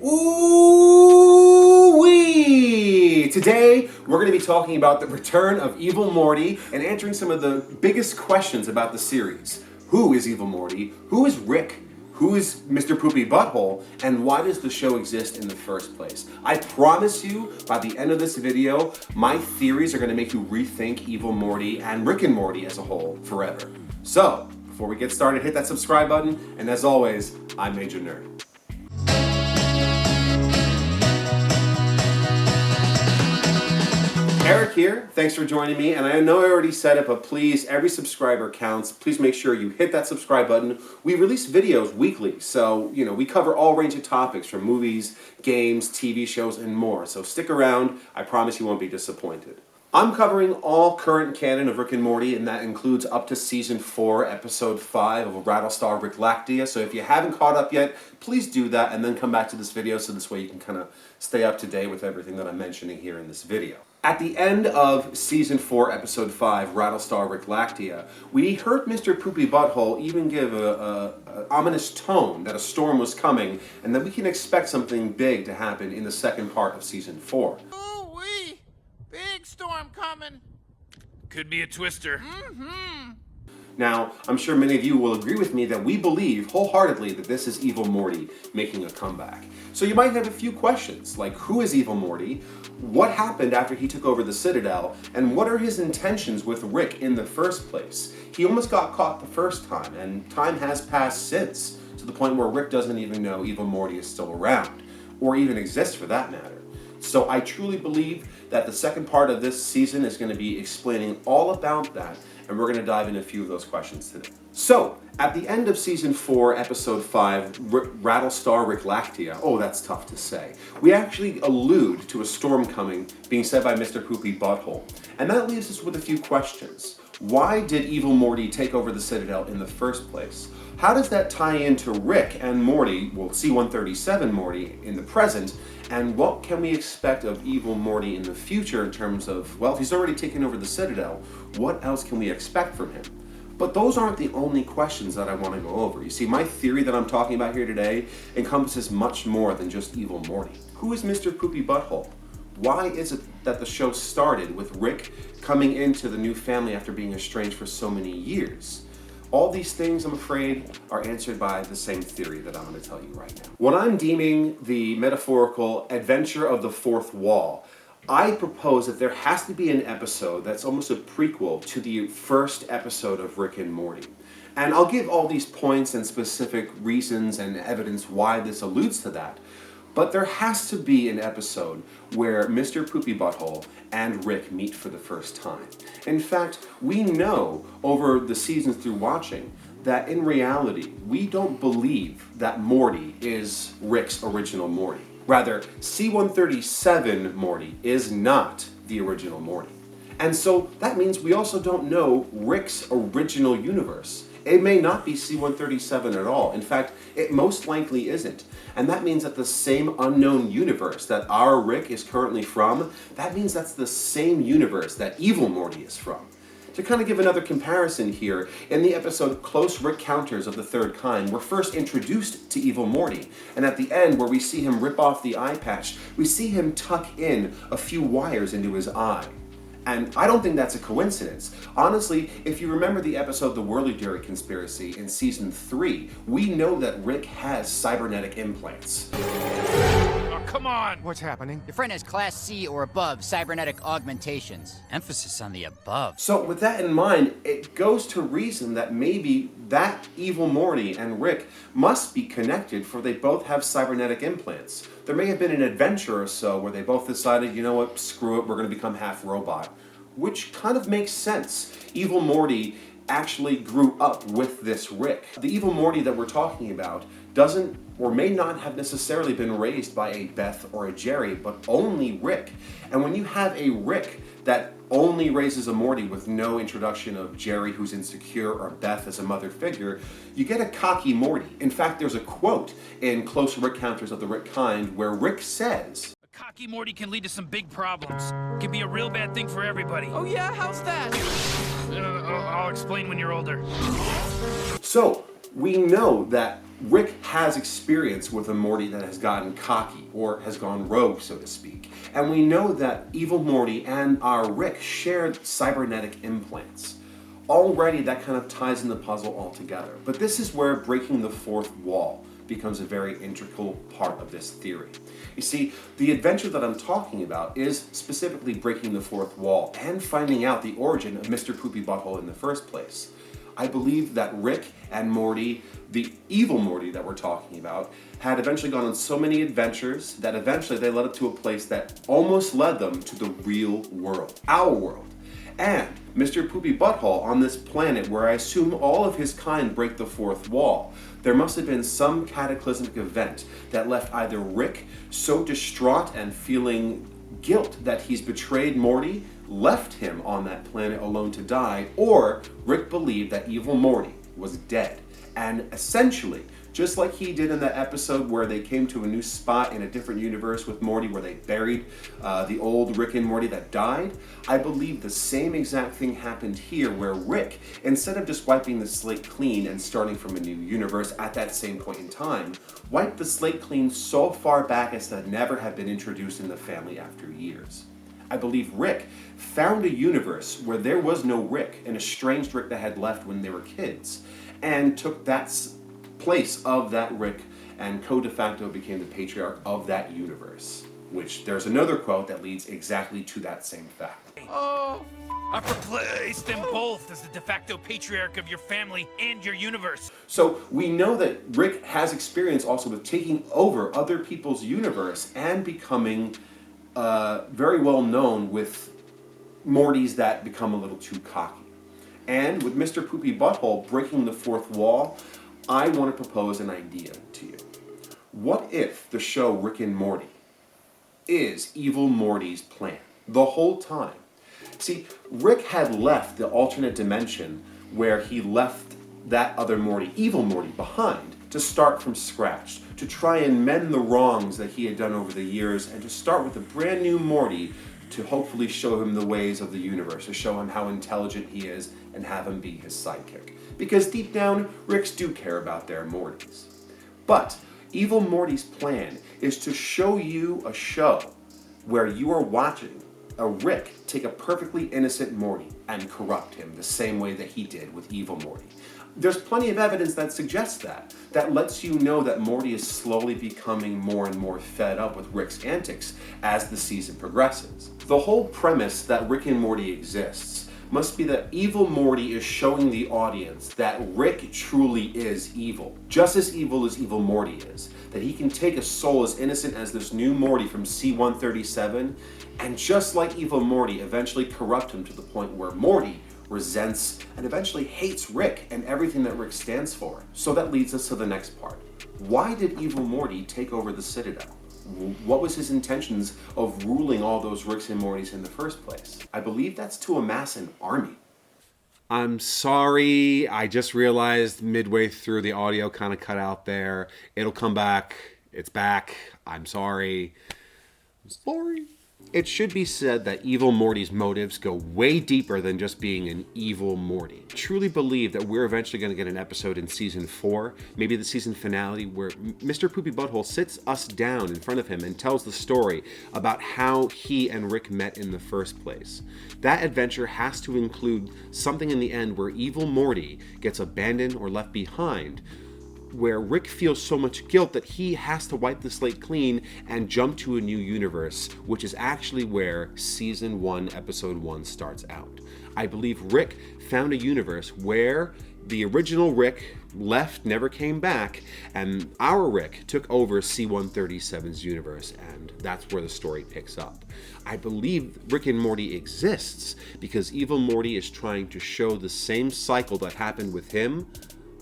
Ooh-wee! Today, we're going to be talking about the return of Evil Morty and answering some of the biggest questions about the series. Who is Evil Morty? Who is Rick? Who is Mr. Poopybutthole? And why does the show exist in the first place? I promise you, by the end of this video, my theories are going to make you rethink Evil Morty and Rick and Morty as a whole forever. So, before we get started, hit that subscribe button, and as always, I'm Major Nerd. Eric here, thanks for joining me, and I know I already said it, but please, every subscriber counts. Please make sure you hit that subscribe button. We release videos weekly, so, we cover all range of topics from movies, games, TV shows, and more. So stick around, I promise you won't be disappointed. I'm covering all current canon of Rick and Morty, and that includes up to Season 4, Episode 5 of Rattlestar Ricklactia. So if you haven't caught up yet, please do that, and then come back to this video so this way you can kind of stay up to date with everything that I'm mentioning here in this video. At the end of Season 4, Episode 5, Rattlestar Ricklactia, we heard Mr. Poopybutthole even give an ominous tone that a storm was coming, and that we can expect something big to happen in the second part of Season 4. Ooh-wee! Big storm coming! Could be a twister. Now, I'm sure many of you will agree with me that we believe wholeheartedly that this is Evil Morty making a comeback. So you might have a few questions, like who is Evil Morty? What happened after he took over the Citadel? And what are his intentions with Rick in the first place? He almost got caught the first time, and time has passed since, to the point where Rick doesn't even know Evil Morty is still around, or even exists for that matter. So I truly believe that the second part of this season is going to be explaining all about that, and we're going to dive into a few of those questions today. So, at the end of Season 4, Episode 5, Rattlestar Ricklactia, oh, that's tough to say, we actually allude to a storm coming being said by Mr. Poopybutthole. And that leaves us with a few questions. Why did Evil Morty take over the Citadel in the first place? How does that tie into Rick and Morty, well, C-137 Morty, in the present? And what can we expect of Evil Morty in the future in terms of, well, if he's already taken over the Citadel, what else can we expect from him? But those aren't the only questions that I want to go over. You see, my theory that I'm talking about here today encompasses much more than just Evil Morty. Who is Mr. Poopybutthole? Why is it that the show started with Rick coming into the new family after being estranged for so many years? All these things, I'm afraid, are answered by the same theory that I'm going to tell you right now. What I'm deeming the metaphorical adventure of the fourth wall, I propose that there has to be an episode that's almost a prequel to the first episode of Rick and Morty. And I'll give all these points and specific reasons and evidence why this alludes to that. But there has to be an episode where Mr. Poopybutthole and Rick meet for the first time. In fact, we know over the seasons through watching that in reality, we don't believe that Morty is Rick's original Morty. Rather, C-137 Morty is not the original Morty. And so that means we also don't know Rick's original universe. It may not be C-137 at all. In fact, it most likely isn't. And that means that the same unknown universe that our Rick is currently from, that means that's the same universe that Evil Morty is from. To kind of give another comparison here, in the episode Close Encounters of the Third Kind, we're first introduced to Evil Morty. And at the end, where we see him rip off the eye patch, we see him tuck in a few wires into his eye. And I don't think that's a coincidence. Honestly, if you remember the episode The Whirly-Durry Conspiracy in Season 3, we know that Rick has cybernetic implants. Oh, come on! What's happening? Your friend has Class C or above cybernetic augmentations. Emphasis on the above. So with that in mind, it goes to reason that maybe that Evil Morty and Rick must be connected, for they both have cybernetic implants. There may have been an adventure or so where they both decided, you know what, screw it, we're going to become half robot. Which kind of makes sense. Evil Morty actually grew up with this Rick. The Evil Morty that we're talking about doesn't or may not have necessarily been raised by a Beth or a Jerry, but only Rick. And when you have a Rick that only raises a Morty with no introduction of Jerry who's insecure or Beth as a mother figure, you get a cocky Morty. In fact, there's a quote in Close Encounters of the Rick Kind where Rick says, A cocky Morty can lead to some big problems. Can be a real bad thing for everybody. Oh yeah? How's that? I'll explain when you're older. So, We know that Rick has experience with a Morty that has gotten cocky or has gone rogue, so to speak. And we know that evil Morty and our Rick shared cybernetic implants. Already that kind of ties in the puzzle all together. But this is where breaking the fourth wall becomes a very integral part of this theory. You see, the adventure that I'm talking about is specifically breaking the fourth wall and finding out the origin of Mr. Poopybutthole in the first place. I believe that Rick and Morty, the evil Morty that we're talking about, had eventually gone on so many adventures that eventually they led up to a place that almost led them to the real world, our world. And Mr. Poopybutthole on this planet where I assume all of his kind break the fourth wall, there must have been some cataclysmic event that left either Rick so distraught and feeling guilt that he's betrayed Morty, left him on that planet alone to die, or Rick believed that evil Morty was dead. And essentially, just like he did in that episode where they came to a new spot in a different universe with Morty where they buried the old Rick and Morty that died, I believe the same exact thing happened here where Rick, instead of just wiping the slate clean and starting from a new universe at that same point in time, wiped the slate clean so far back as to never have been introduced in the family after years. I believe Rick found a universe where there was no Rick, an estranged Rick that had left when they were kids, and took that place of that Rick and co-de facto became the patriarch of that universe. Which there's another quote that leads exactly to that same fact. Oh, I've replaced them both as the de facto patriarch of your family and your universe. So we know that Rick has experience also with taking over other people's universe and becoming very well known with Mortys that become a little too cocky. And with Mr. Poopybutthole breaking the fourth wall, I want to propose an idea to you. What if the show Rick and Morty is evil Morty's plan the whole time? See, Rick had left the alternate dimension where he left that other Morty, evil Morty, behind to start from scratch, to try and mend the wrongs that he had done over the years, and to start with a brand new Morty to hopefully show him the ways of the universe, to show him how intelligent he is, and have him be his sidekick. Because deep down, Ricks do care about their Mortys. But evil Morty's plan is to show you a show where you are watching a Rick take a perfectly innocent Morty and corrupt him the same way that he did with evil Morty. There's plenty of evidence that suggests that lets you know that Morty is slowly becoming more and more fed up with Rick's antics as the season progresses. The whole premise that Rick and Morty exists must be that evil Morty is showing the audience that Rick truly is evil, just as evil Morty is, that he can take a soul as innocent as this new Morty from C-137, and just like evil Morty, eventually corrupt him to the point where Morty resents and eventually hates Rick and everything that Rick stands for. So that leads us to the next part. Why did evil Morty take over the Citadel? What was his intentions of ruling all those Ricks and Mortys in the first place? I believe that's to amass an army. I'm sorry, I just realized midway through the audio kind of cut out there. It'll come back. It's back. I'm sorry. It should be said that evil Morty's motives go way deeper than just being an evil Morty. I truly believe that we're eventually going to get an episode in season 4, maybe the season finale, where Mr. Poopybutthole sits us down in front of him and tells the story about how he and Rick met in the first place. That adventure has to include something in the end where evil Morty gets abandoned or left behind, where Rick feels so much guilt that he has to wipe the slate clean and jump to a new universe, which is actually where Season 1, Episode 1 starts out. I believe Rick found a universe where the original Rick left, never came back, and our Rick took over C-137's universe, and that's where the story picks up. I believe Rick and Morty exists because evil Morty is trying to show the same cycle that happened with him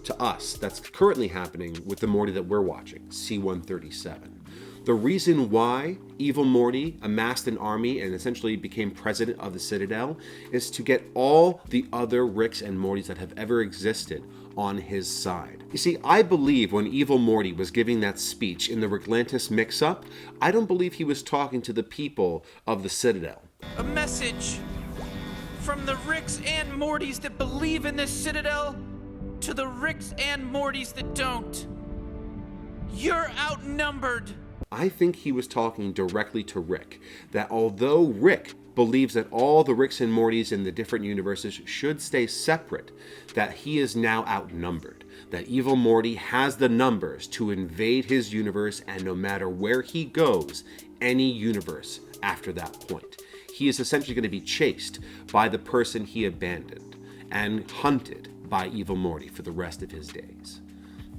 to us that's currently happening with the Morty that we're watching, C-137. The reason why evil Morty amassed an army and essentially became president of the Citadel is to get all the other Ricks and Mortys that have ever existed on his side. You see, I believe when evil Morty was giving that speech in the Ricklantis mix-up, I don't believe he was talking to the people of the Citadel. A message from the Ricks and Mortys that believe in this Citadel to the Ricks and Mortys that don't. You're outnumbered. I think he was talking directly to Rick, that although Rick believes that all the Ricks and Mortys in the different universes should stay separate, that he is now outnumbered, that Evil Morty has the numbers to invade his universe, and no matter where he goes, any universe after that point, he is essentially going to be chased by the person he abandoned and hunted by Evil Morty for the rest of his days.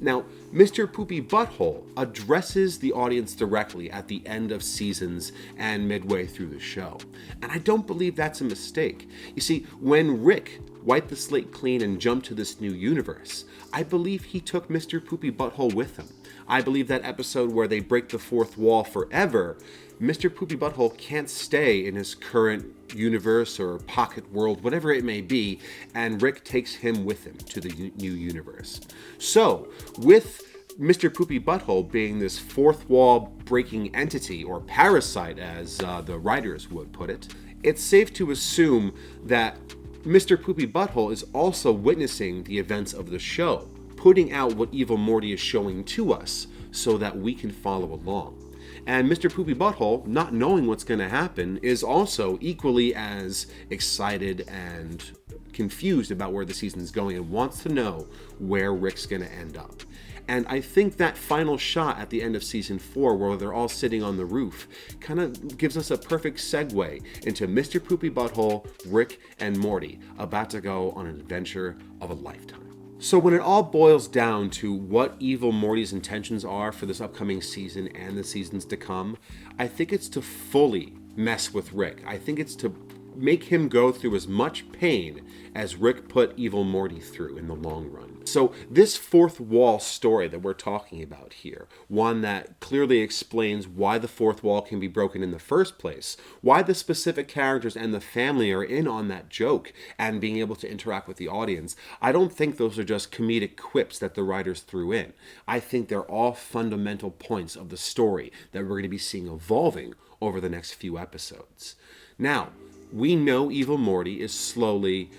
Now, Mr. Poopybutthole addresses the audience directly at the end of seasons and midway through the show. And I don't believe that's a mistake. You see, when Rick wiped the slate clean and jumped to this new universe, I believe he took Mr. Poopybutthole with him. I believe that episode where they break the fourth wall forever, Mr. Poopybutthole can't stay in his current universe or pocket world, whatever it may be, and Rick takes him with him to the new universe. So, with Mr. Poopybutthole being this fourth wall breaking entity, or parasite as the writers would put it, it's safe to assume that Mr. Poopybutthole is also witnessing the events of the show, putting out what Evil Morty is showing to us so that we can follow along. And Mr. Poopybutthole, not knowing what's going to happen, is also equally as excited and confused about where the season's going and wants to know where Rick's going to end up. And I think that final shot at the end of season 4, where they're all sitting on the roof, kind of gives us a perfect segue into Mr. Poopybutthole, Rick, and Morty about to go on an adventure of a lifetime. So when it all boils down to what Evil Morty's intentions are for this upcoming season and the seasons to come, I think it's to fully mess with Rick. I think it's to make him go through as much pain as Rick put Evil Morty through in the long run. So this fourth wall story that we're talking about here, one that clearly explains why the fourth wall can be broken in the first place, why the specific characters and the family are in on that joke and being able to interact with the audience, I don't think those are just comedic quips that the writers threw in. I think they're all fundamental points of the story that we're going to be seeing evolving over the next few episodes. Now, we know Evil Morty is slowly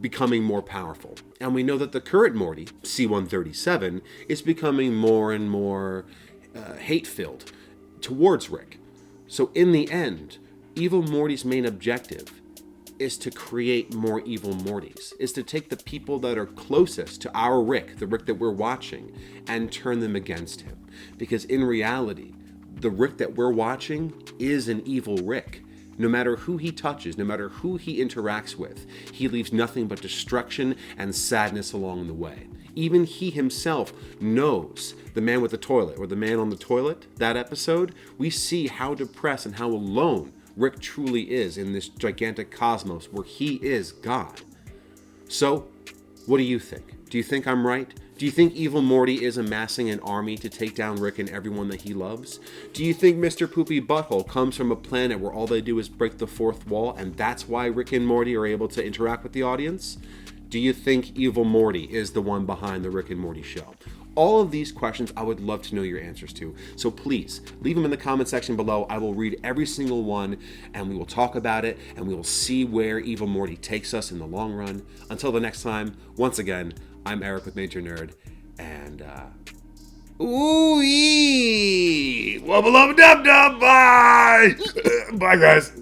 becoming more powerful. And we know that the current Morty, C-137, is becoming more and more hate-filled towards Rick. So in the end, Evil Morty's main objective is to create more Evil Mortys, is to take the people that are closest to our Rick, the Rick that we're watching, and turn them against him. Because in reality, the Rick that we're watching is an evil Rick. No matter who he touches, no matter who he interacts with, he leaves nothing but destruction and sadness along the way. Even he himself knows, the man with the toilet, or the man on the toilet, that episode, we see how depressed and how alone Rick truly is in this gigantic cosmos where he is God. So, what do you think? Do you think I'm right? Do you think Evil Morty is amassing an army to take down Rick and everyone that he loves? Do you think Mr. Poopybutthole comes from a planet where all they do is break the fourth wall and that's why Rick and Morty are able to interact with the audience? Do you think Evil Morty is the one behind the Rick and Morty show? All of these questions I would love to know your answers to. So please, leave them in the comment section below. I will read every single one and we will talk about it and we will see where Evil Morty takes us in the long run. Until the next time, once again, I'm Eric with Major Nerd, and, ooh-ee! Wubba-lubba-dub-dub, bye! Bye, guys.